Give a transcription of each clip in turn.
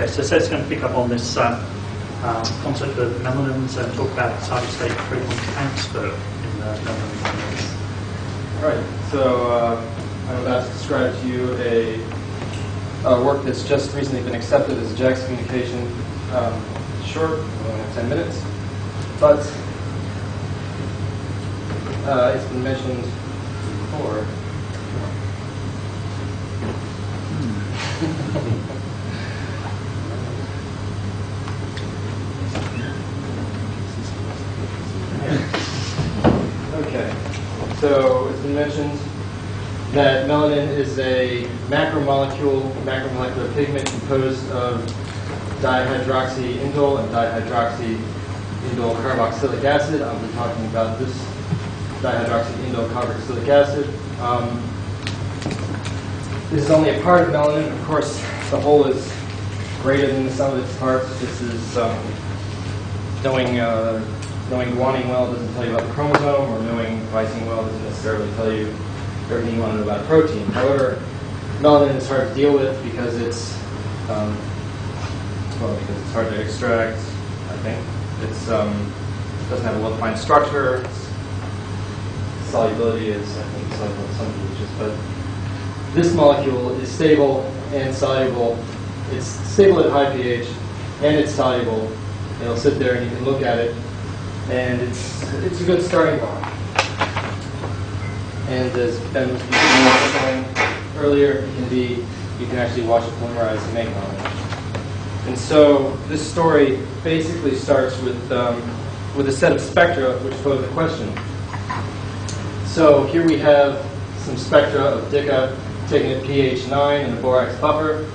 Okay, so Seth's going to pick up on this concept of melanins and talk about cytostate proton transfer in the melanin monomers. All right, so I'm about to describe to you a work that's just recently been accepted as a JAX communication. Short, we only have 10 minutes, but it's been mentioned before. Okay, so it's been mentioned that melanin is a macromolecular pigment composed of dihydroxyindole and dihydroxyindole carboxylic acid. I'll be talking about this dihydroxyindole carboxylic acid. This is only a part of melanin. Of course, the whole is greater than the sum of its parts. This is knowing guanine well doesn't tell you about the chromosome, or knowing glycine well doesn't necessarily tell you everything you want to know about a protein. However, melanin is hard to deal with because it's because it's hard to extract. I think it doesn't have a well-defined structure. Its solubility is, I think, soluble in some pHs, but this molecule is stable and soluble. It's stable at high pH, and it's soluble. It'll sit there, and you can look at it, and it's a good starting block. And as Ben was saying earlier, you can actually wash it polymerized and make melanin. And so this story basically starts with a set of spectra which pose a question. So here we have some spectra of DHICA taken at pH 9 in a borax buffer.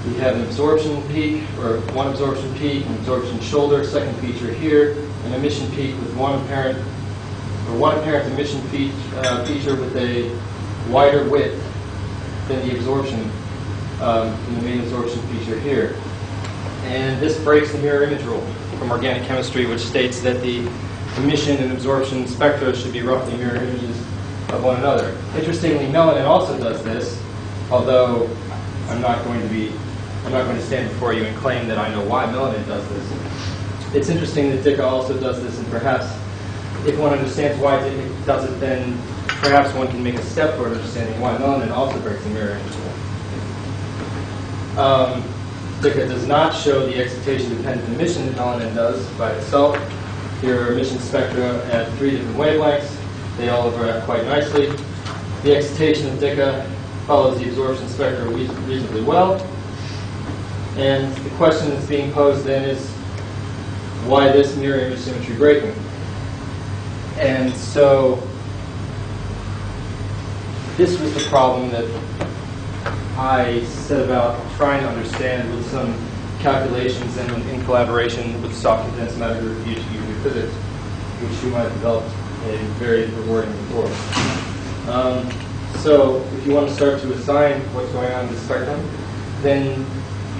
We have an absorption peak, or one absorption peak, an absorption shoulder, second feature here, an emission peak with one apparent emission feature with a wider width than the absorption in the main absorption feature here. And this breaks the mirror image rule from organic chemistry, which states that the emission and absorption spectra should be roughly mirror images of one another. Interestingly, melanin also does this, although I'm not going to stand before you and claim that I know why melanin does this. It's interesting that DHICA also does this, and perhaps if one understands why DHICA does it, then perhaps one can make a step toward understanding why melanin also breaks the mirror image rule. DHICA does not show the excitation-dependent emission that melanin does by itself. Here are emission spectra at 3 different wavelengths. They all overlap quite nicely. The excitation of DHICA follows the absorption spectra reasonably well. And the question that's being posed then is, why this mirror image symmetry breaking? And so this was the problem that I set about trying to understand with some calculations and in collaboration with soft condensed matter group DHICA physics, which you might have developed a very rewarding report. So if you want to start to assign what's going on in the spectrum, then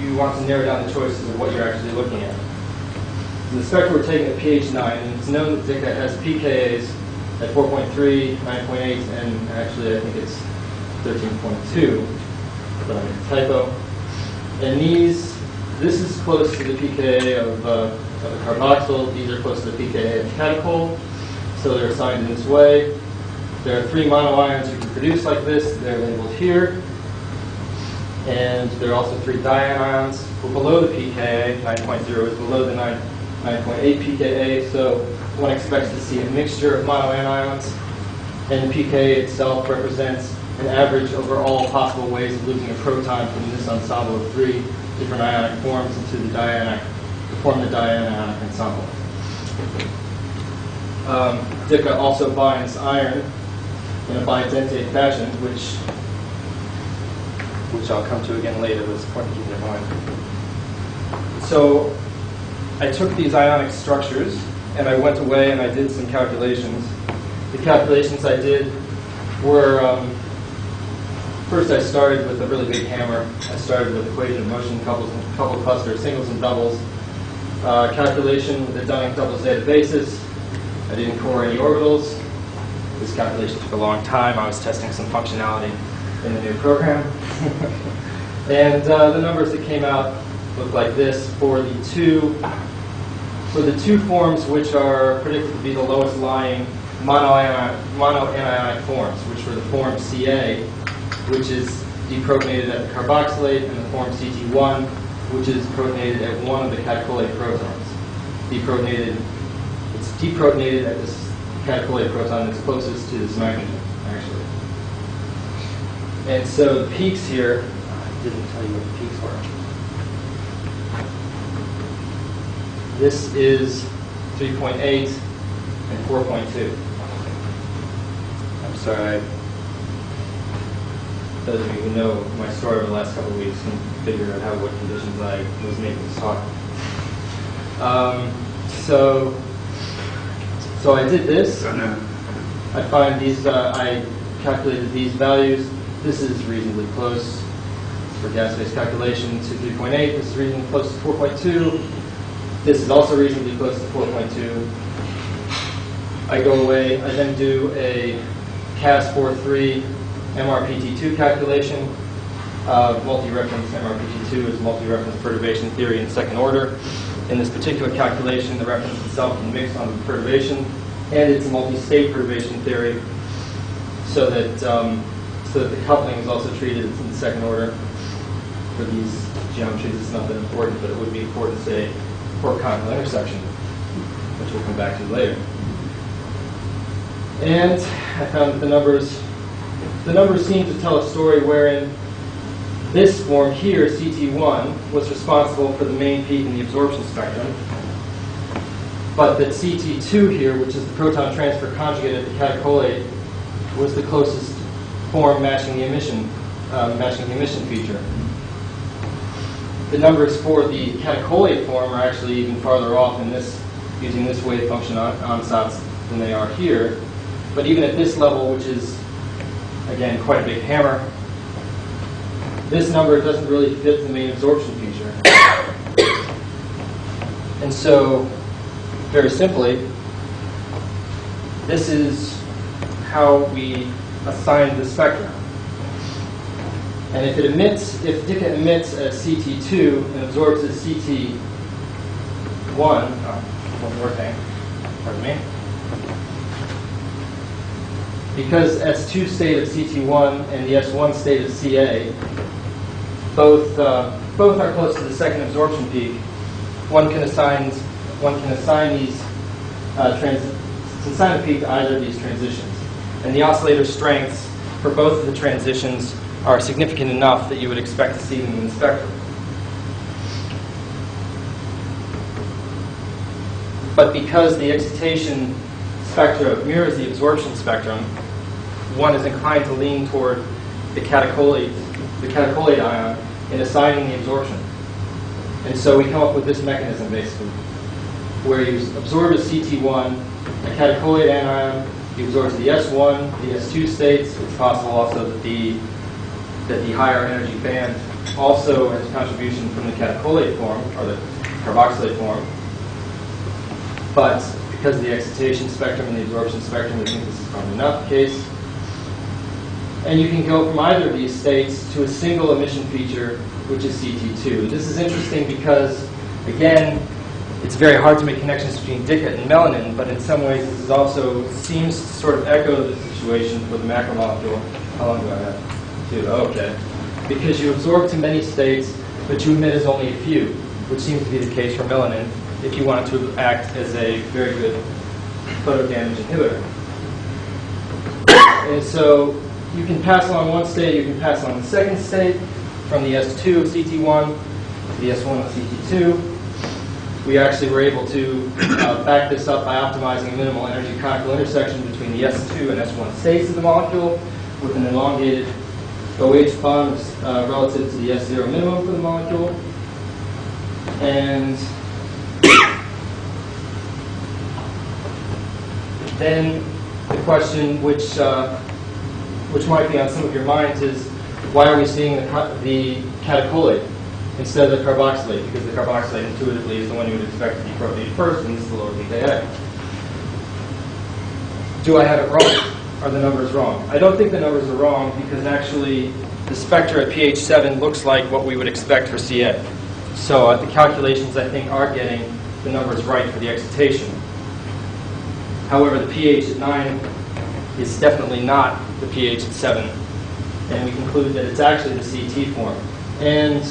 you want to narrow down the choices of what you're actually looking at. So the spectrum we're taking at pH 9, and it's known that DHICA has pKa's at 4.3, 9.8, and actually I think it's 13.2, but I made a typo. And this is close to the pKa of a carboxyl. These are close to the pKa of catechol, so they're assigned in this way. There are 3 monoions you can produce like this. They're labeled here. And there are also 3 dianions. We're below the pKa. 9.0 is below the 9.8 pKa, so one expects to see a mixture of monoanions. And the pKa itself represents an average over all possible ways of losing a proton from this ensemble of 3 different ionic forms into the to form the dianionic ensemble. DHICA also binds iron in a bidentate fashion, which I'll come to again later, but it's important to keep in mind. So I took these ionic structures and I went away and I did some calculations. The calculations I did were, first I started with a really big hammer. I started with equation of motion, couple clusters, singles and doubles. Calculation with a Dunning double zeta basis. I didn't core any orbitals. This calculation took a long time. I was testing some functionality in the new program. And the numbers that came out look like this for the two forms which are predicted to be the lowest lying monoanionic forms, which were the form Ca, which is deprotonated at the carboxylate, and the form CT1, which is protonated at one of the catecholate protons. It's deprotonated at this catecholate proton that's closest to this nitrogen, actually. And so the peaks here, I didn't tell you what the peaks were. This is 3.8 and 4.2. I'm sorry, those of you who know my story over the last couple of weeks can figure out what conditions I was making this talk. So I did this. I find these. I calculated these values. This is reasonably close for gas-phase calculation to 3.8. This is reasonably close to 4.2. This is also reasonably close to 4.2. I go away. I then do a CAS43 MRPT2 calculation. Multi-reference MRPT2 is multi-reference perturbation theory in second order. In this particular calculation, the reference itself can mix on the perturbation, and it's a multi-state perturbation theory, so that the coupling is also treated in the second order. For these geometries, it's not that important, but it would be important, say, for conical intersection, which we'll come back to later. And I found that the numbers seem to tell a story wherein this form here, CT1, was responsible for the main peak in the absorption spectrum, but that CT2 here, which is the proton transfer conjugate at the catecholate, was the closest form matching the emission feature. The numbers for the catecholate form are actually even farther off in this, using this wave function ansatz than they are here. But even at this level, which is, again, quite a big hammer, this number doesn't really fit the main absorption feature. And so, very simply, this is how we assign the spectrum. And if DHICA emits as CT2 and absorbs as CT1, one more thing, pardon me. Because S2 state of CT1 and the S1 state of Ca both are close to the second absorption peak, one can assign these assign a peak to either of these transitions. And the oscillator strengths for both of the transitions are significant enough that you would expect to see them in the spectrum. But because the excitation spectra mirrors the absorption spectrum, one is inclined to lean toward the catecholate ion in assigning the absorption. And so we come up with this mechanism, basically, where you absorb a CT1, a catecholate anion, you absorb to the S1, the S2 states. It's possible also that the higher energy band also has a contribution from the catecholate form, or the carboxylate form. But because of the excitation spectrum and the absorption spectrum, we think this is probably not the case. And you can go from either of these states to a single emission feature, which is CT2. This is interesting because, again, it's very hard to make connections between DHICA and melanin, but in some ways this is also seems to sort of echo the situation for the macromolecule. How long do I have? 2. Oh, okay. Because you absorb to many states, but you emit as only a few, which seems to be the case for melanin if you want it to act as a very good photodamage inhibitor. And so you can pass along one state, you can pass along the second state, from the S2 of CT1 to the S1 of CT2. We actually were able to back this up by optimizing a minimal energy conical intersection between the S2 and S1 states of the molecule with an elongated OH bond relative to the S0 minimum for the molecule. And then the question which might be on some of your minds is, why are we seeing the catecholate instead of the carboxylate? Because the carboxylate intuitively is the one you would expect to be protonated first, and this is the lower pKa. Do I have it wrong? Are the numbers wrong? I don't think the numbers are wrong, because actually the spectra at pH 7 looks like what we would expect for Ca. So the calculations, I think, are getting the numbers right for the excitation. However, the pH at 9 is definitely not the pH at 7, and we conclude that it's actually the CT form. And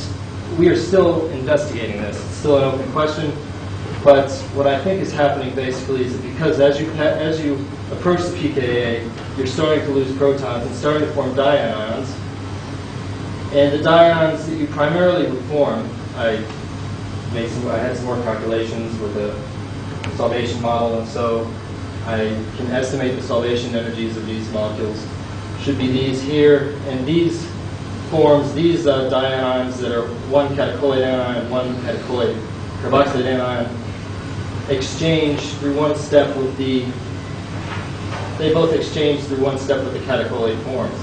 we are still investigating this. It's still an open question, but what I think is happening basically is that because as you approach the pKa, you're starting to lose protons and starting to form diions. And the diions that you primarily would form, I had some more calculations with a solvation model, and so I can estimate the solvation energies of these molecules. Should be these here, and these forms, these dianions that are one catecholoid anion and one catecholoid carboxylate anion, exchange through one step with the, they both exchange through one step with the catecholoid forms.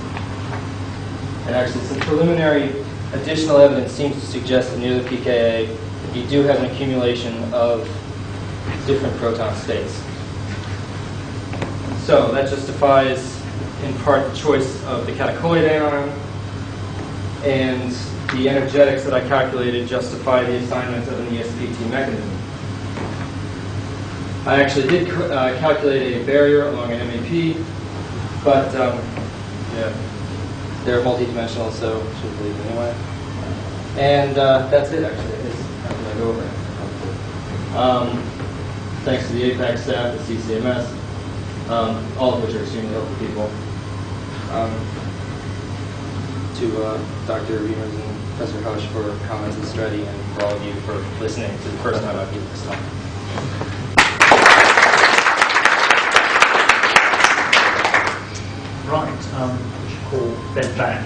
And actually some preliminary additional evidence seems to suggest that near the pKa, you do have an accumulation of different proton states. So that justifies, in part, the choice of the catecholoid anion, and the energetics that I calculated justify the assignment of an ESPT mechanism. I actually did calculate a barrier along an MAP, but yeah, they're multidimensional, so should leave it anyway. And that's it, actually. After I go over it. Thanks to the APAC staff at CCMS, all of which are extremely helpful people. To Dr. Reimers and Professor Hush for comments and study, and for all of you for listening to the first time I've used this talk. Right, we should call Ben back.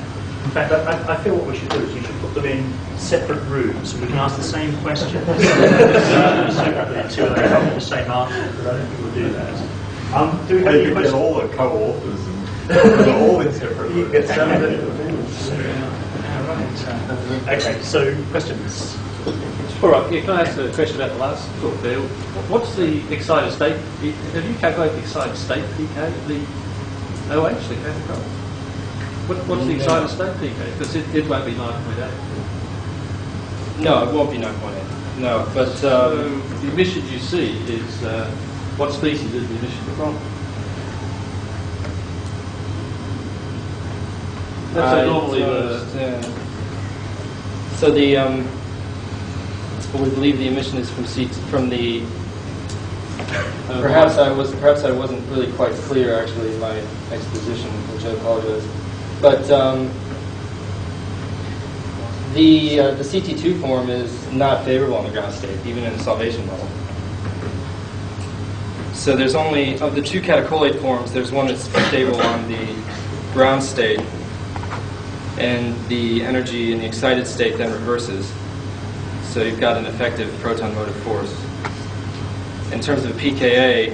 In fact, I feel what we should do is we should put them in separate rooms so we can ask the same questions. Separately until they come with the same answer, but I don't think we'll do that. Do we have any questions? All the co-authors and all in separate rooms. Get some of it. Okay, so questions. All right, yeah, can I ask a question about the last talk there? What's the excited state? Have you calculated the excited state pK? What's the excited state pK? Because it won't be 9.8. No, it won't be 9.8. No, but so the emissions you see is what species is the emission from? That's normally so the we believe the emission is from the. Perhaps I wasn't really quite clear actually in my exposition, which I apologize. But the CT2 form is not favorable on the ground state, even in the solvation model. So there's only, of the two catecholoid forms, there's one that's stable on the ground state, and the energy in the excited state then reverses. So you've got an effective proton motive force. In terms of pKa,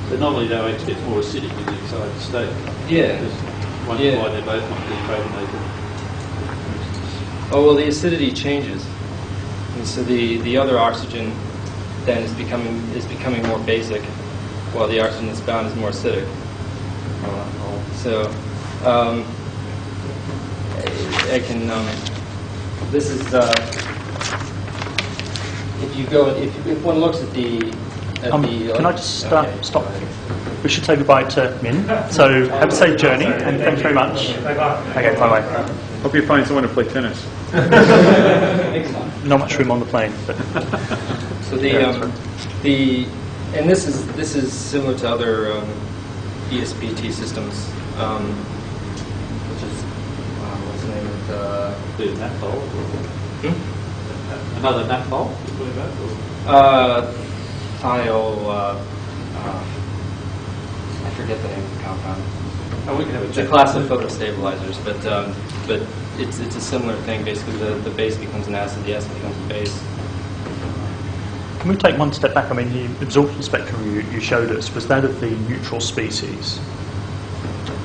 but normally though it gets more acidic in the excited state. Yeah. Why they're both not deprotonated. Oh well, the acidity changes, and so the other oxygen then is becoming more basic, while the oxygen that's bound is more acidic. So I can. This is if one looks at the. Can I just stop? We should say goodbye to Min. So have a safe journey, and thanks very much. Okay, bye-bye. Hope you find someone to play tennis. Not much room on the plane, but so and this is similar to other ESPT systems, which is what's the name of the naphthol? Another naphthol you're talking about? I forget the name of the compound. Oh, we can have It's a class of photostabilizers, but it's a similar thing. Basically, the base becomes an acid, the acid becomes a base. Can we take one step back? I mean, the absorption spectrum you showed us, was that of the neutral species?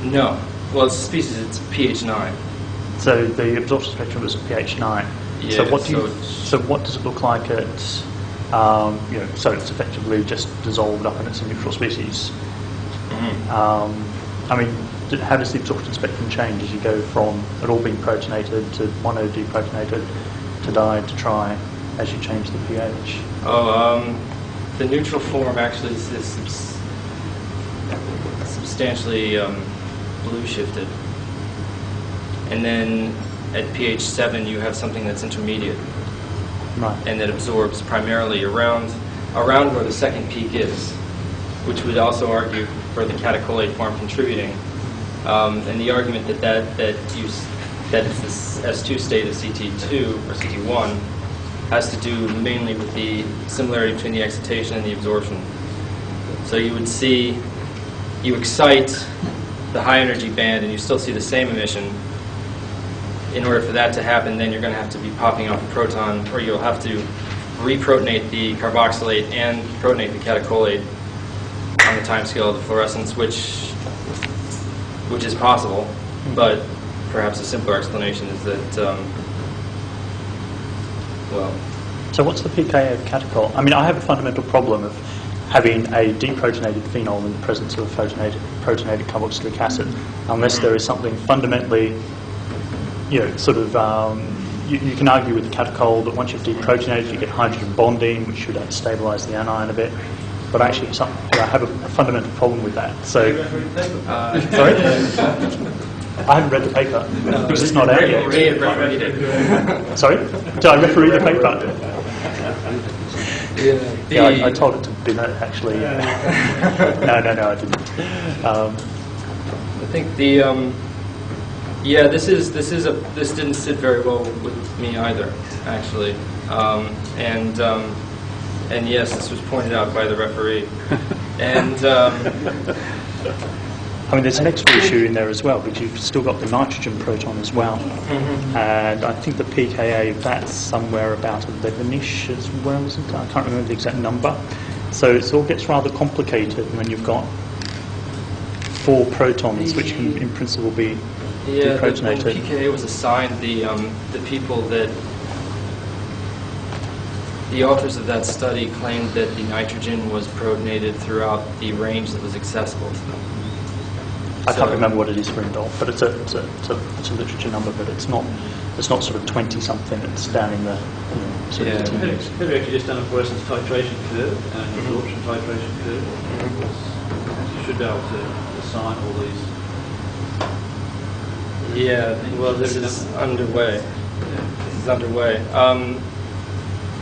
No. Well, it's a species, it's pH 9. So the absorption spectrum was at pH 9. Yeah, so what does it look like at, so it's effectively just dissolved up and it's a neutral species. I mean, how does the absorption spectrum change as you go from it all being protonated to mono deprotonated to di to tri as you change the pH? The neutral form actually is substantially blue shifted. And then at pH 7 you have something that's intermediate. Right. And that absorbs primarily around where the second peak is, which would also argue for the catecholate form contributing. And the argument that it's this S2 state of CT2 or CT1 has to do mainly with the similarity between the excitation and the absorption. So you would see, you excite the high energy band and you still see the same emission. In order for that to happen, then you're going to have to be popping off a proton, or you'll have to reprotonate the carboxylate and protonate the catecholate on the time scale of the fluorescence, which is possible, but perhaps a simpler explanation is that, well... So what's the pKa of catechol? I mean, I have a fundamental problem of having a deprotonated phenol in the presence of a protonated carboxylic acid, unless there is something fundamentally, you know, sort of, you can argue with the catechol that once you've deprotonated, you get hydrogen bonding, which should stabilize the anion a bit. But actually, I have a fundamental problem with that. So, sorry? I haven't read the paper because it's not out yet. Sorry? Did I referee the paper? Yeah, I told it to Binnett, actually. No, I didn't. I think the this didn't sit very well with me either, actually, and yes, this was pointed out by the referee, and I mean, there's an extra issue in there as well because you've still got the nitrogen proton as well, and I think the pKa of that's somewhere about 11-ish as well, isn't it? I can't remember the exact number. So it all gets rather complicated when you've got 4 protons, which can in principle be deprotonated. The pKa was assigned the people that the authors of that study claimed that the nitrogen was protonated throughout the range that was accessible to them. I can't remember what it is for indol, but it's a literature number, but it's not sort of 20 something. It's down in the sort of teens. Have you actually just done a fluorescence titration curve and an absorption titration curve? You should be able to assign all these. Yeah, well, this is underway. This is underway.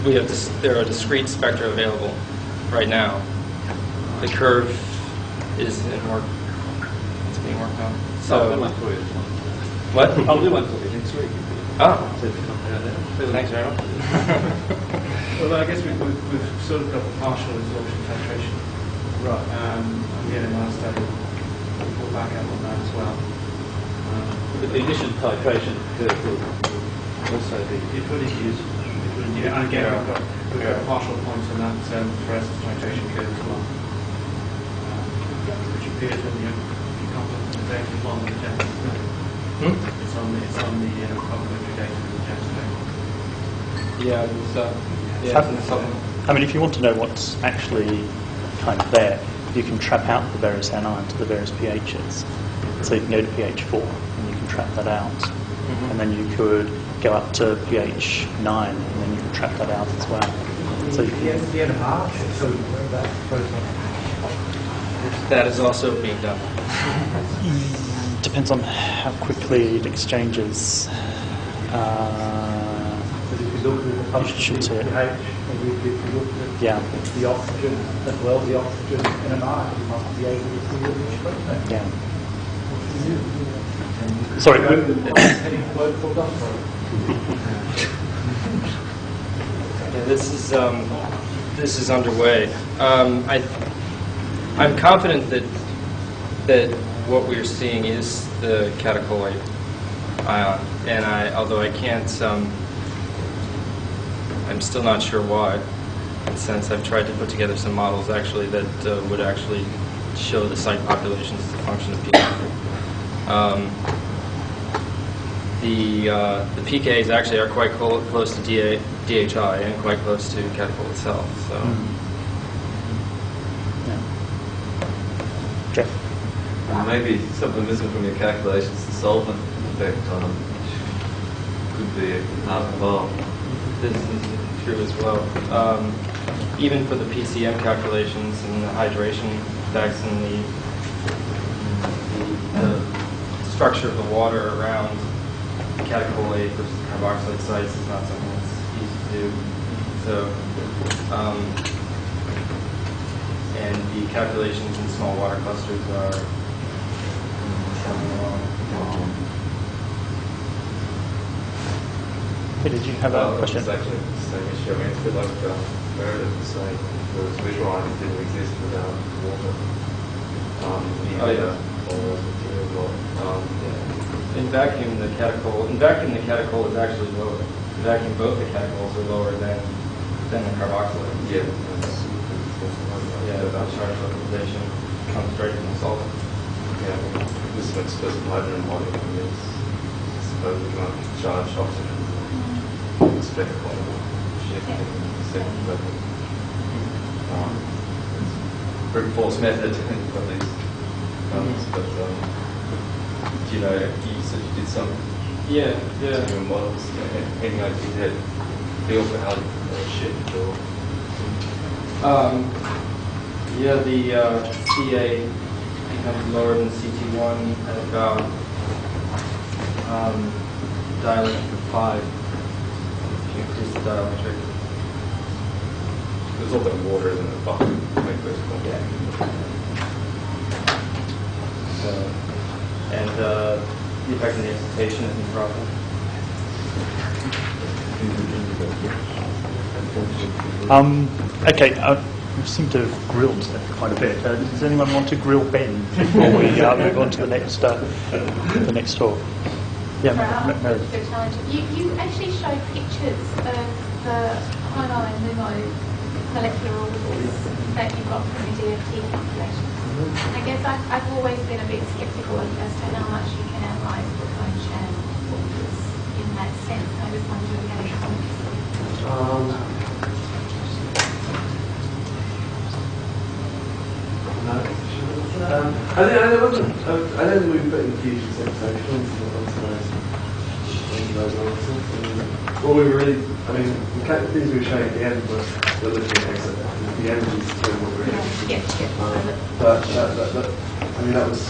We have there are discrete spectra available right now. The curve is in work. It's being worked on. So I'll do one for you. What? I'll do one for you next week. Oh, Thanks very much. Well, I guess we've sort of got the partial absorption titration. Right. And yet in our study, we'll back up on that as well. But the addition titration curve will also be pretty useful. Yeah, and again, we've got partial points on that fluorescence titration curve as well, which appears when you complement the data along with the jet. It's on the complementary data with the jet. yeah, it's in the supplement. I mean, if you want to know what's actually kind of there, you can trap out the various anions to the various pHs. So you can go to pH 4 and you can trap that out. And then you could go up to pH 9 and then you can trap that out as well. So you can, That is also being done. depends on how quickly it exchanges. You should see it. Yeah. The oxygen as well, the oxygen in an ion, you must be able to see which protein. Yeah. Sorry. Yeah, this is underway. I'm confident that what we're seeing is the catecholate ion, and although I can't, I'm still not sure why. Since I've tried to put together some models actually that would actually show the site populations as a function of pH. The pKa's actually are quite close to DHI and quite close to catechol itself. So. Yeah. Jeff. maybe something missing from your calculations, the solvent effect, which could be half involved. This is true as well. Even for the PCM calculations and the hydration effects and the structure of the water around catecholate versus carboxylate sites is not something that's easy to do. So, and the calculations in small water clusters are something wrong. Hey, did you have a question? It's actually the same issue. I mean, it's a bit like Meredith was saying, there was visualizing didn't exist without water. All those materials. In vacuum, the catechol is actually lower. In vacuum, both the catechols are lower than the carboxylate. Yeah. Yeah, the charge localization comes straight from the solvent. Yeah. This is specified in a model. I mean, it's supposed to not charge oxygen. Expect shift in the second level. It's brute force method for these numbers, but you know, you said you did some your models. Any idea feel for how the shift or? The CA becomes lower than CT1 at about dielectric of 5. If you increase the dielectric. There's all the water in the bucket. Make this So, and the effect on the excitation is improper. Okay, we seem to have grilled quite a bit. Does anyone want to grill Ben before we move on to the next talk? Yeah, Mary. You actually show pictures of the Monomer and Lumo molecular orbitals that you got from the DFT calculations. I guess I've always been a bit sceptical as to how much you can analyse proton sham orbitals in that sense. I just wondered if you had any comments. I don't think we've put in fusion sensation into those answers. All we really, I mean, the things we were showing at the end was we're looking at the energy still what we're interested in. Yes. But I mean, that was